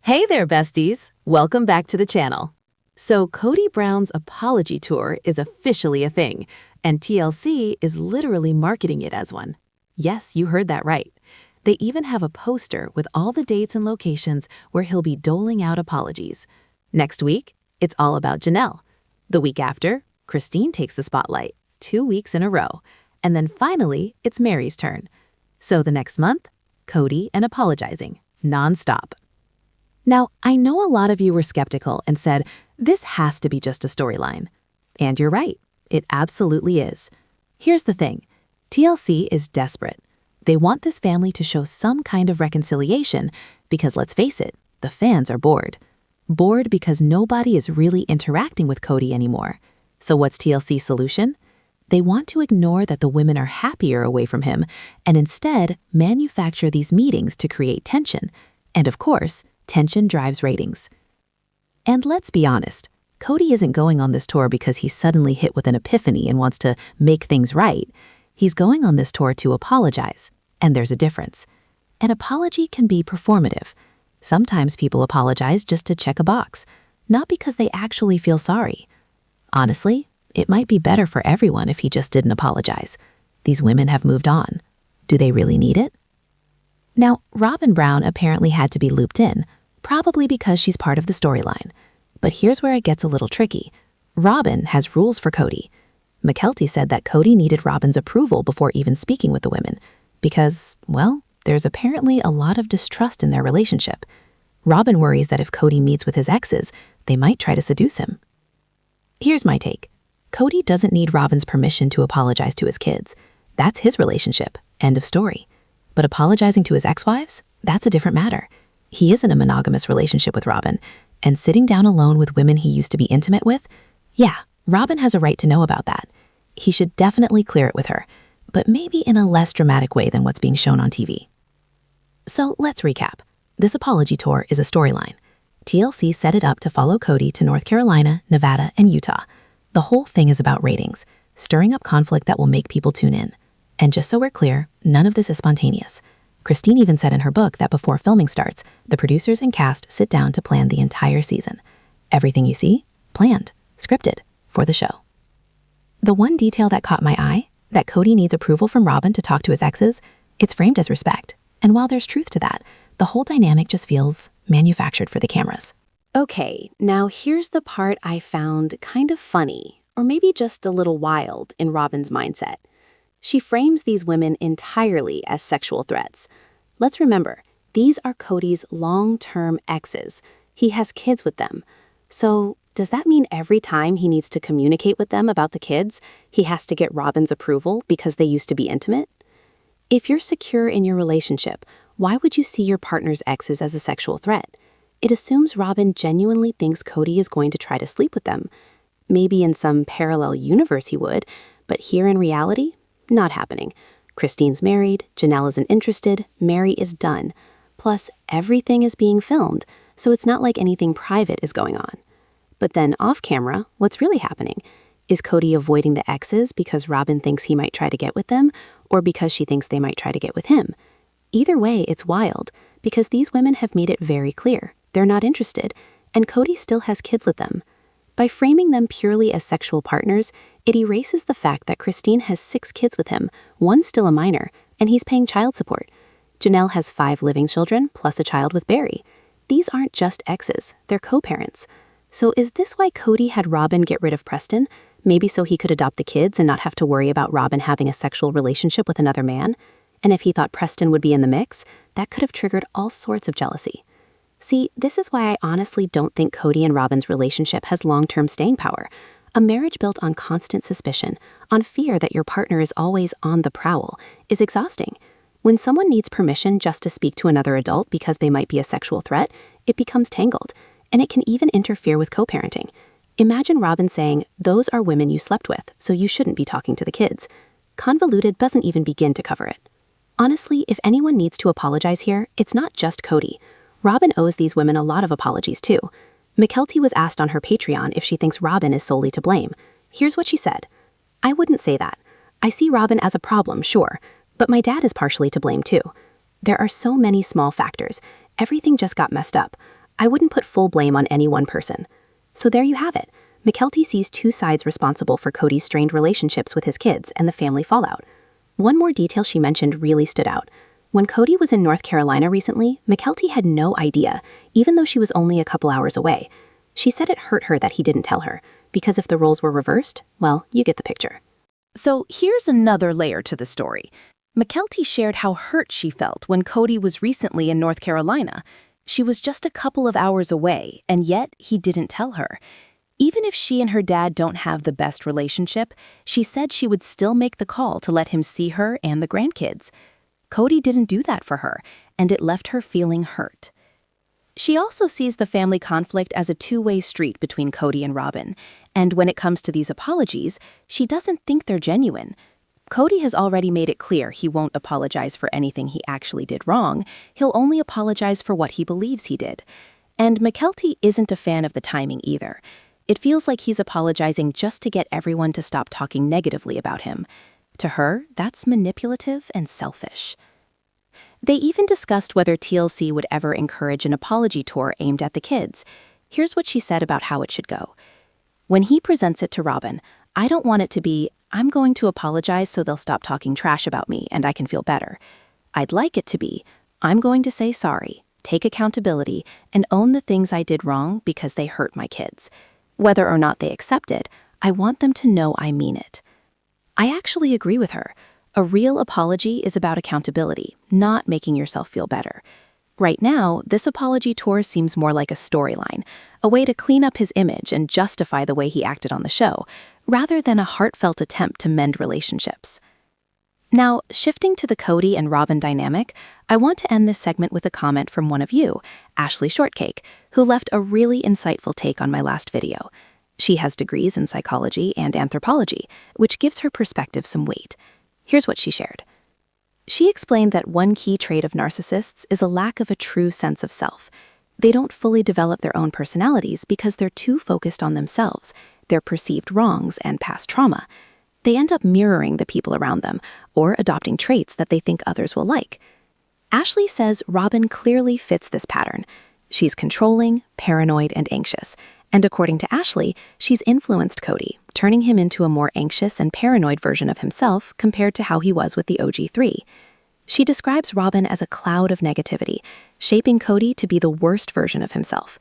Hey there, besties! Welcome back to the channel. So Kody Brown's apology tour is officially a thing, and TLC is literally marketing it as one. Yes, you heard that right. They even have a poster with all the dates and locations where he'll be doling out apologies. Next week, it's all about Janelle. The week after, Christine takes the spotlight, 2 weeks in a row. And then finally, it's Meri's turn. So the next month, Kody and apologizing, non-stop. Now, I know a lot of you were skeptical and said, this has to be just a storyline. And you're right, it absolutely is. Here's the thing, TLC is desperate. They want this family to show some kind of reconciliation because let's face it, the fans are bored. Bored because nobody is really interacting with Kody anymore. So what's TLC's solution? They want to ignore that the women are happier away from him and instead manufacture these meetings to create tension. And of course, tension drives ratings. And let's be honest, Kody isn't going on this tour because he's suddenly hit with an epiphany and wants to make things right. He's going on this tour to apologize, and there's a difference. An apology can be performative. Sometimes people apologize just to check a box, not because they actually feel sorry. Honestly, it might be better for everyone if he just didn't apologize. These women have moved on. Do they really need it? Now, Robyn Brown apparently had to be looped in, probably because she's part of the storyline. But here's where it gets a little tricky. Robyn has rules for Kody. McKelty said that Kody needed Robyn's approval before even speaking with the women, because, well, there's apparently a lot of distrust in their relationship. Robyn worries that if Kody meets with his exes, they might try to seduce him. Here's my take. Kody doesn't need Robyn's permission to apologize to his kids. That's his relationship. End of story. But apologizing to his ex-wives? That's a different matter. He is in a monogamous relationship with Robyn, and sitting down alone with women he used to be intimate with? Yeah, Robyn has a right to know about that. He should definitely clear it with her, but maybe in a less dramatic way than what's being shown on TV. So let's recap. This apology tour is a storyline. TLC set it up to follow Kody to North Carolina, Nevada, and Utah. The whole thing is about ratings, stirring up conflict that will make people tune in. And just so we're clear, none of this is spontaneous. Christine even said in her book that before filming starts, the producers and cast sit down to plan the entire season. Everything you see, planned, scripted, for the show. The one detail that caught my eye, that Kody needs approval from Robyn to talk to his exes, it's framed as respect. And while there's truth to that, the whole dynamic just feels manufactured for the cameras. Okay, now here's the part I found kind of funny, or maybe just a little wild in Robyn's mindset. She frames these women entirely as sexual threats. Let's remember, these are Kody's long-term exes. He has kids with them. So does that mean every time he needs to communicate with them about the kids, he has to get Robyn's approval because they used to be intimate? If you're secure in your relationship, why would you see your partner's exes as a sexual threat? It assumes Robyn genuinely thinks Kody is going to try to sleep with them. Maybe in some parallel universe he would, but here in reality, not happening. Christine's married, Janelle isn't interested, Meri is done. Plus, everything is being filmed, so it's not like anything private is going on. But then off camera, what's really happening? Is Kody avoiding the exes because Robyn thinks he might try to get with them, or because she thinks they might try to get with him? Either way, it's wild, because these women have made it very clear they're not interested, and Kody still has kids with them. By framing them purely as sexual partners, it erases the fact that Christine has 6 kids with him, one still a minor, and he's paying child support. Janelle has 5 living children, plus a child with Meri. These aren't just exes, they're co-parents. So is this why Kody had Robyn get rid of Preston? Maybe so he could adopt the kids and not have to worry about Robyn having a sexual relationship with another man? And if he thought Preston would be in the mix, that could have triggered all sorts of jealousy. See, this is why I honestly don't think Kody and Robyn's relationship has long-term staying power. A marriage built on constant suspicion, on fear that your partner is always on the prowl, is exhausting. When someone needs permission just to speak to another adult because they might be a sexual threat, it becomes tangled, and it can even interfere with co-parenting. Imagine Robyn saying, "Those are women you slept with, so you shouldn't be talking to the kids." Convoluted doesn't even begin to cover it. Honestly, if anyone needs to apologize here, it's not just Kody. Robyn owes these women a lot of apologies too. McKelty was asked on her Patreon if she thinks Robyn is solely to blame. Here's what she said. "I wouldn't say that. I see Robyn as a problem, sure, but my dad is partially to blame too. There are so many small factors. Everything just got messed up. I wouldn't put full blame on any one person. So there you have it. McKelty sees two sides responsible for Kody's strained relationships with his kids and the family fallout. One more detail she mentioned really stood out. When Kody was in North Carolina recently, McKelty had no idea, even though she was only a couple hours away. She said it hurt her that he didn't tell her, because if the roles were reversed, well, you get the picture. So here's another layer to the story. McKelty shared how hurt she felt when Kody was recently in North Carolina. She was just a couple of hours away, and yet he didn't tell her. Even if she and her dad don't have the best relationship, she said she would still make the call to let him see her and the grandkids. Kody didn't do that for her, and it left her feeling hurt. She also sees the family conflict as a two-way street between Kody and Robyn, and when it comes to these apologies, she doesn't think they're genuine. Kody has already made it clear he won't apologize for anything he actually did wrong. He'll only apologize for what he believes he did. And McKelty isn't a fan of the timing either. It feels like he's apologizing just to get everyone to stop talking negatively about him. To her, that's manipulative and selfish. They even discussed whether TLC would ever encourage an apology tour aimed at the kids. Here's what she said about how it should go. When he presents it to Robyn, I don't want it to be, I'm going to apologize so they'll stop talking trash about me and I can feel better. I'd like it to be, I'm going to say sorry, take accountability, and own the things I did wrong because they hurt my kids. Whether or not they accept it, I want them to know I mean it. I actually agree with her. A real apology is about accountability, not making yourself feel better. Right now, this apology tour seems more like a storyline, a way to clean up his image and justify the way he acted on the show, rather than a heartfelt attempt to mend relationships. Now, shifting to the Kody and Robyn dynamic, I want to end this segment with a comment from one of you, Ashley Shortcake, who left a really insightful take on my last video. She has degrees in psychology and anthropology, which gives her perspective some weight. Here's what she shared. She explained that one key trait of narcissists is a lack of a true sense of self. They don't fully develop their own personalities because they're too focused on themselves, their perceived wrongs and past trauma. They end up mirroring the people around them or adopting traits that they think others will like. Ashley says Robyn clearly fits this pattern. She's controlling, paranoid, and anxious. And according to Ashley, she's influenced Kody, turning him into a more anxious and paranoid version of himself compared to how he was with the OG3. She describes Robyn as a cloud of negativity, shaping Kody to be the worst version of himself.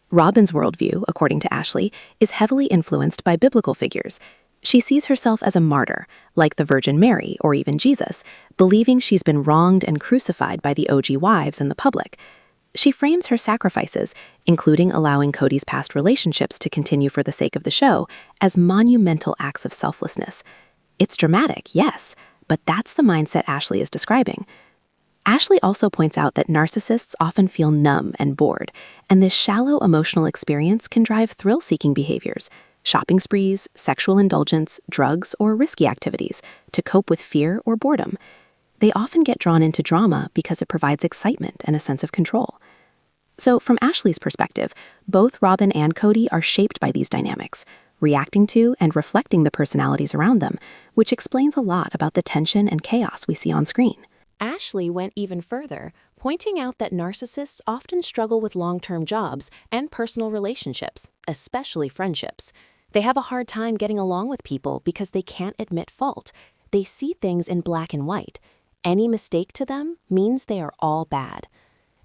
Robyn's worldview, according to Ashley, is heavily influenced by biblical figures. She sees herself as a martyr, like the Virgin Meri or even Jesus, believing she's been wronged and crucified by the OG wives and the public. She frames her sacrifices, including allowing Kody's past relationships to continue for the sake of the show, as monumental acts of selflessness. It's dramatic, yes, but that's the mindset Ashley is describing. Ashley also points out that narcissists often feel numb and bored, and this shallow emotional experience can drive thrill-seeking behaviors, shopping sprees, sexual indulgence, drugs, or risky activities to cope with fear or boredom. They often get drawn into drama because it provides excitement and a sense of control. So from Ashley's perspective, both Robyn and Kody are shaped by these dynamics, reacting to and reflecting the personalities around them, which explains a lot about the tension and chaos we see on screen. Ashley went even further, pointing out that narcissists often struggle with long-term jobs and personal relationships, especially friendships. They have a hard time getting along with people because they can't admit fault. They see things in black and white. Any mistake to them means they are all bad.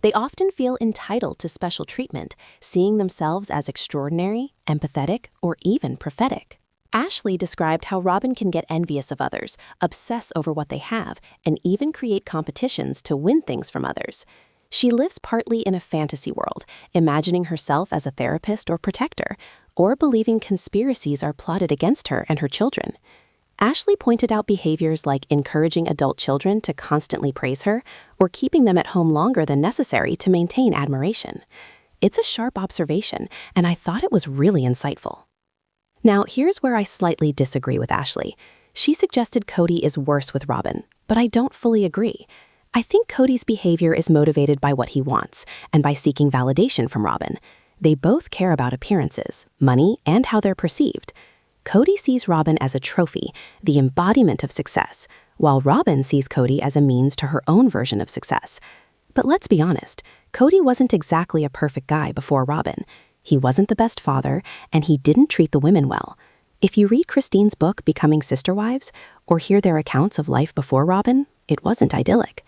They often feel entitled to special treatment, seeing themselves as extraordinary, empathetic, or even prophetic. Ashley described how Robyn can get envious of others, obsess over what they have, and even create competitions to win things from others. She lives partly in a fantasy world, imagining herself as a therapist or protector, or believing conspiracies are plotted against her and her children. Ashley pointed out behaviors like encouraging adult children to constantly praise her or keeping them at home longer than necessary to maintain admiration. It's a sharp observation, and I thought it was really insightful. Now, here's where I slightly disagree with Ashley. She suggested Kody is worse with Robyn, but I don't fully agree. I think Kody's behavior is motivated by what he wants and by seeking validation from Robyn. They both care about appearances, money, and how they're perceived. Kody sees Robyn as a trophy, the embodiment of success, while Robyn sees Kody as a means to her own version of success. But let's be honest, Kody wasn't exactly a perfect guy before Robyn. He wasn't the best father, and he didn't treat the women well. If you read Christine's book, Becoming Sister Wives, or hear their accounts of life before Robyn, it wasn't idyllic.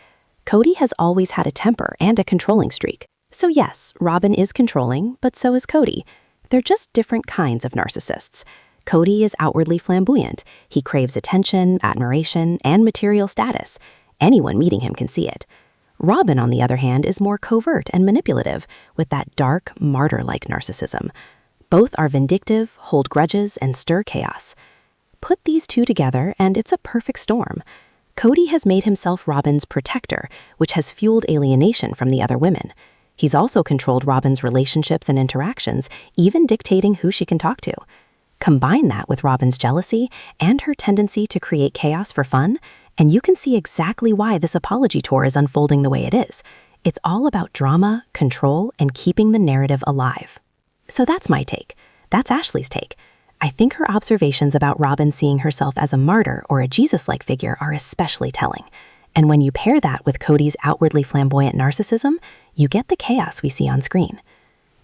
Kody has always had a temper and a controlling streak. So yes, Robyn is controlling, but so is Kody. They're just different kinds of narcissists. Kody is outwardly flamboyant. He craves attention, admiration, and material status. Anyone meeting him can see it. Robyn, on the other hand, is more covert and manipulative, with that dark, martyr-like narcissism. Both are vindictive, hold grudges, and stir chaos. Put these two together, and it's a perfect storm. Kody has made himself Robyn's protector, which has fueled alienation from the other women. He's also controlled Robyn's relationships and interactions, even dictating who she can talk to. Combine that with Robyn's jealousy and her tendency to create chaos for fun, and you can see exactly why this apology tour is unfolding the way it is. It's all about drama, control, and keeping the narrative alive. So that's my take. That's Ashley's take. I think her observations about Robyn seeing herself as a martyr or a Jesus-like figure are especially telling. And when you pair that with Kody's outwardly flamboyant narcissism, you get the chaos we see on screen.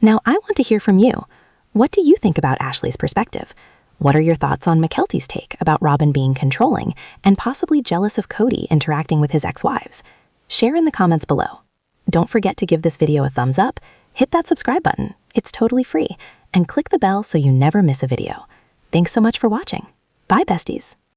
Now, I want to hear from you. What do you think about Ashley's perspective? What are your thoughts on McKelty's take about Robyn being controlling and possibly jealous of Kody interacting with his ex-wives? Share in the comments below. Don't forget to give this video a thumbs up, hit that subscribe button, it's totally free, and click the bell so you never miss a video. Thanks so much for watching. Bye, besties.